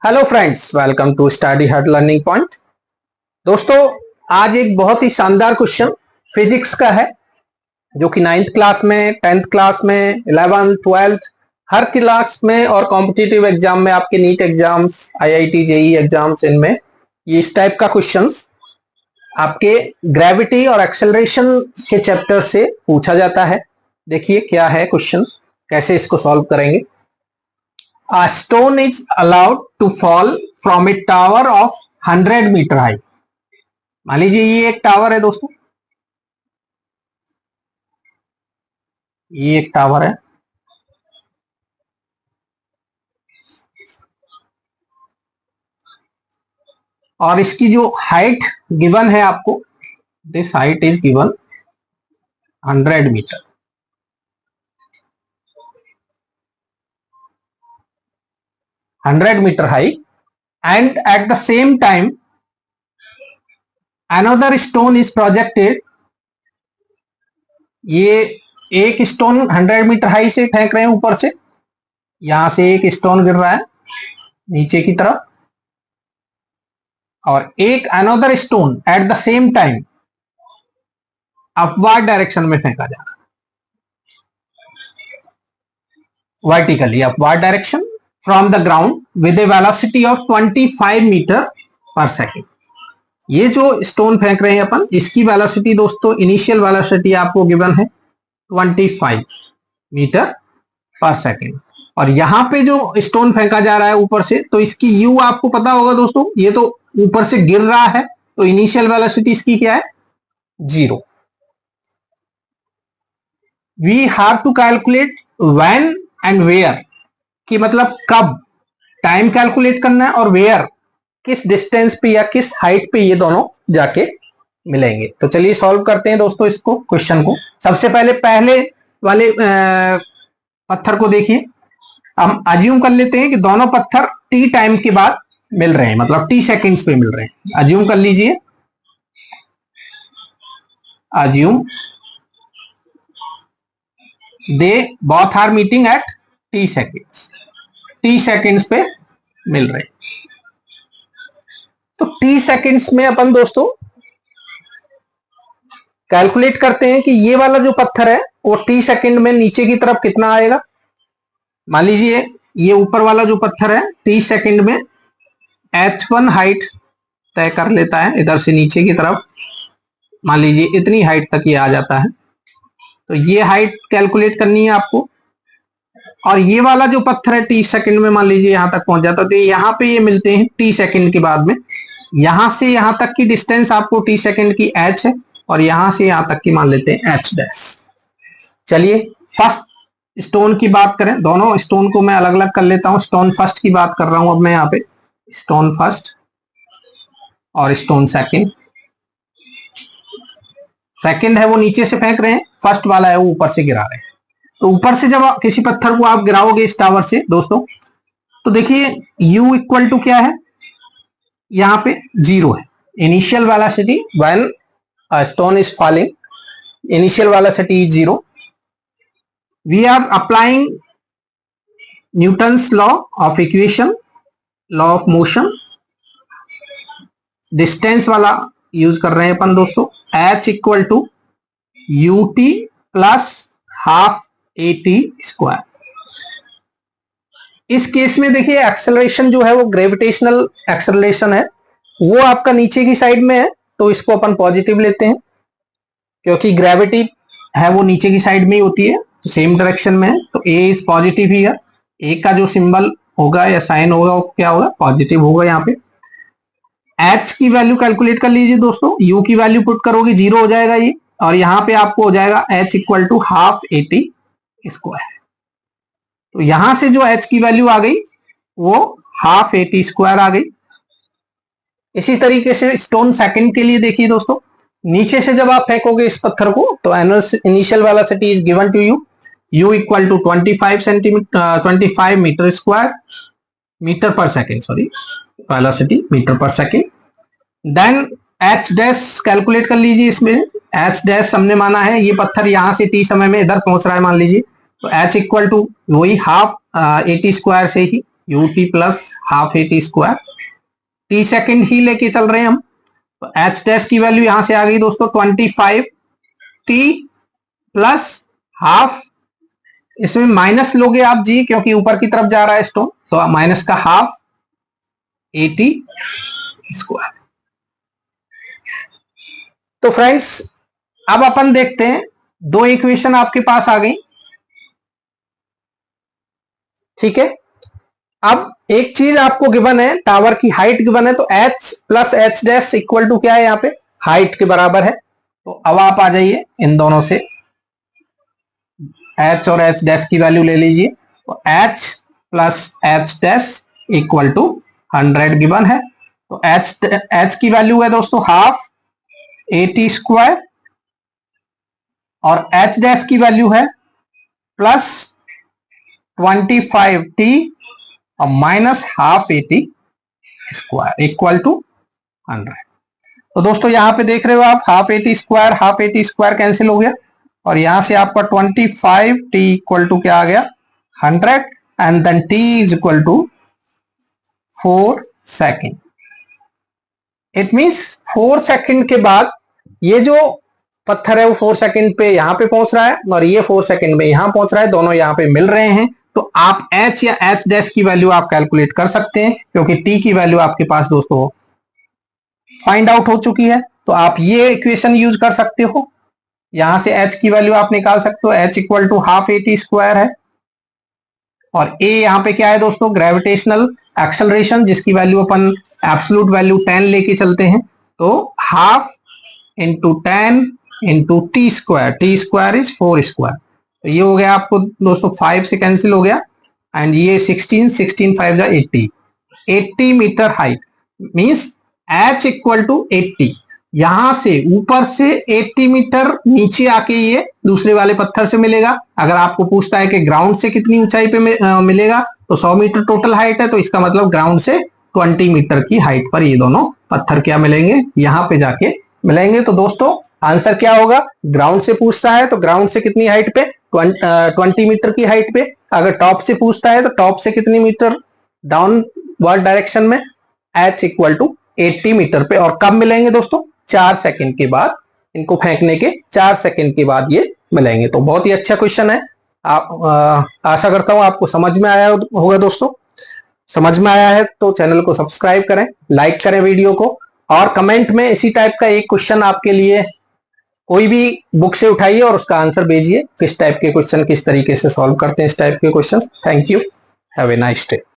Hello friends, welcome to study hard learning point. दोस्तों, आज एक बहुत ही शानदार क्वेश्चन फिजिक्स का है जो कि 9th क्लास में, 10th क्लास में, 11th, 12th हर क्लास में और कॉम्पिटिटिव एग्जाम में, आपके NEET exams, IIT, JEE exams, इनमें ये इस टाइप का क्वेश्चंस आपके ग्रेविटी और एक्सेलरेशन के चैप्टर से पूछा जाता है। देखिए क्या है क्वेश्चन, कैसे इसको सॉल्व करेंगे। A stone is allowed to fall from a tower of 100 metre high. मान लीजिए ये एक टावर है दोस्तों, ये एक टावर है और इसकी जो हाइट गिवन है आपको, this height is given 100 metre. high, and at the same time another stone is projected। ये एक स्टोन 100 मीटर हाई से फेंक रहे हैं ऊपर से, यहां से एक स्टोन गिर रहा है नीचे की तरफ, और एक another stone at the same time upward direction में फेंका जा रहा है, vertically upward direction from the ground with a velocity of 25 metre per second. ये जो स्टोन फेंक रहे हैं अपन, इसकी वेलोसिटी दोस्तों, इनिशियल वेलोसिटी आपको गिवन है 25 मीटर पर सेकेंड, और यहां पे जो स्टोन फेंका जा रहा है ऊपर से, तो इसकी यू आपको पता होगा दोस्तों, ये तो ऊपर से गिर रहा है, तो इनिशियल वेलोसिटी इसकी क्या है, 0। We have to calculate when and where, कि मतलब कब, टाइम कैलकुलेट करना है, और वेयर किस डिस्टेंस पे या किस हाइट पे ये दोनों जाके मिलेंगे। तो चलिए सॉल्व करते हैं दोस्तों इसको, क्वेश्चन को। सबसे पहले वाले पत्थर को देखिए, हम अज्यूम कर लेते हैं कि दोनों पत्थर टी टाइम के बाद मिल रहे हैं, मतलब टी सेकेंड्स पे मिल रहे हैं। अज्यूम कर लीजिए, assume they both are meeting at t seconds, t seconds पे मिल रहे हैं। तो टी सेकेंड्स में अपन दोस्तों कैलकुलेट करते हैं कि ये वाला जो पत्थर है वो टी सेकेंड में नीचे की तरफ कितना आएगा। मान लीजिए ये ऊपर वाला जो पत्थर है टी सेकेंड में h1 हाइट तय कर लेता है इधर से नीचे की तरफ, मान लीजिए इतनी हाइट तक ये आ जाता है, तो ये हाइट कैलकुलेट करनी है आपको। और ये वाला जो पत्थर है टी सेकेंड में मान लीजिए यहां तक पहुंच जाता है, तो यहाँ पे ये मिलते हैं टी सेकेंड के बाद में। यहां से यहां तक की डिस्टेंस आपको टी सेकेंड की h है, और यहां से यहां तक की मान लेते हैं h डैश। चलिए फर्स्ट स्टोन की बात करें, दोनों स्टोन को मैं अलग अलग कर लेता हूं। स्टोन फर्स्ट की बात कर रहा हूं अब मैं यहाँ पे, स्टोन फर्स्ट और स्टोन सेकेंड। सेकेंड है वो नीचे से फेंक रहे हैं, फर्स्ट वाला है वो ऊपर से गिरा रहे हैं। तो ऊपर से जब किसी पत्थर को आप गिराओगे इस टावर से दोस्तों, तो देखिए u इक्वल टू क्या है, यहां पे 0 है। Initial velocity when stone is falling, initial velocity is 0। We are applying Newton's law of equation, law of motion. Distance वाला यूज कर रहे हैं अपन दोस्तों, h equal to ut plus half at square. इस केस में देखिए एक्सेलरेशन जो है वो ग्रेविटेशनल एक्सेलरेशन है, वो आपका नीचे की साइड में है, तो इसको अपन पॉजिटिव लेते हैं, क्योंकि ग्रेविटी है वो नीचे की साइड में ही होती है, तो सेम डायरेक्शन में है, तो a is positive here. a का जो सिंबल होगा या साइन होगा वो क्या होगा, पॉजिटिव होगा। यहाँ पे h की वैल्यू कैलकुलेट कर लीजिए दोस्तों, u की वैल्यू पुट करोगे 0 हो जाएगा ये, और यहाँ पे आपको हो जाएगा h equal to half at square. तो यहां से जो h की वैल्यू आ गई वो हाफ at स्क्वायर आ गई। इसी तरीके से स्टोन सेकंड के लिए देखिए दोस्तों, नीचे से जब आप फेंकोगे इस पत्थर को, तो initial velocity is given to you, u equal to 25 metre square, metre per second, sorry, velocity metre per second. Then h dash calculate कर लीजिए, इसमें h डैश हमने माना है ये पत्थर यहां से t समय में इधर पहुंच रहा है मान लीजिए, तो h इक्वल टू वही हाफ at स्क्वायर से ही ut plus half a t square, t second ही लेके चल रहे हैं हम, तो एच डैश की वैल्यू यहां से आ गई दोस्तों 25 टी प्लस हाफ, इसमें माइनस लोगे आप जी क्योंकि ऊपर की तरफ जा रहा है स्टोन, तो माइनस का हाफ ए टी स्क्वायर। तो फ्रेंड्स अब अपन देखते हैं, दो इक्वेशन आपके पास आ गई, ठीक है। अब एक चीज आपको गिवन है, टावर की हाइट गिवन है, तो h plus h dash equal to क्या है, यहाँ पे हाइट के बराबर है। तो अब आप आ जाइए इन दोनों से h और h डैश की वैल्यू ले लीजिए, तो h plus h dash equal to 100 given है। तो h की वैल्यू है दोस्तों हाफ ए टी स्क्वायर और h डैश की वैल्यू है प्लस 25 टी और minus half a t square equal to 100। तो दोस्तों यहां पे देख रहे हो आप, half a t square cancel हो गया और यहां से आपका 25 टी इक्वल टू क्या आ गया 100 and then t is equal to 4 second. It means 4 second के बाद ये जो पत्थर है वो 4 सेकेंड पे यहां पे पहुंच रहा है और ये 4 सेकेंड में यहां पहुंच रहा है, दोनों यहां पे मिल रहे हैं। तो आप h या h डैश की वैल्यू आप कैलकुलेट कर सकते हैं क्योंकि t की वैल्यू आपके पास दोस्तों फाइंड आउट हो चुकी है। तो आप ये इक्वेशन यूज कर सकते हो, यहां से h की वैल्यू आप निकाल सकते हो, h equal to half a t square है और a यहां पे क्या है दोस्तों ग्रेविटेशनल एक्सेलरेशन जिसकी वैल्यू अपन एब्सोल्यूट वैल्यू 10 लेके चलते हैं, तो half into 10 into t square is 4 square. तो ये हो गया आपको दोस्तों 5 से कैंसिल हो गया एंड ये 16 5 जा 80 metre height means h equal to 80। यहां से ऊपर से 80 मीटर नीचे आके ये दूसरे वाले पत्थर से मिलेगा। अगर आपको पूछता है कि ग्राउंड से कितनी ऊंचाई पे मिलेगा तो 100 मीटर टोटल हाइट है, तो इसका मतलब ग्राउंड से 20 मीटर की हाइट पर ये दोनों पत्थर क्या मिलेंगे, यहां पे जाके मिलेंगे। तो दोस्तों आंसर क्या होगा, ग्राउंड से पूछता है तो ग्राउंड से कितनी हाइट पे 20 मीटर की हाइट पे, अगर टॉप से पूछता है तो टॉप से कितनी मीटर डाउनवर्ड डायरेक्शन में, h इक्वल टू 80 मीटर पे। और कब मिलेंगे दोस्तों 4 सेकंड के बाद, इनको फेंकने के 4 सेकंड के बाद ये मिलेंगे। तो बहुत ही अच्छा क्वेश्चन है, आप आशा करता हूं आपको समझ में आया होगा दोस्तों। समझ में आया है तो चैनल को सब्सक्राइब करें, लाइक करें वीडियो को और कमेंट में इसी टाइप का एक क्वेश्चन आपके लिए कोई भी बुक से उठाइए और उसका आंसर भेजिए, किस टाइप के क्वेश्चन किस तरीके से सॉल्व करते हैं इस टाइप के question. Thank you, have a nice day.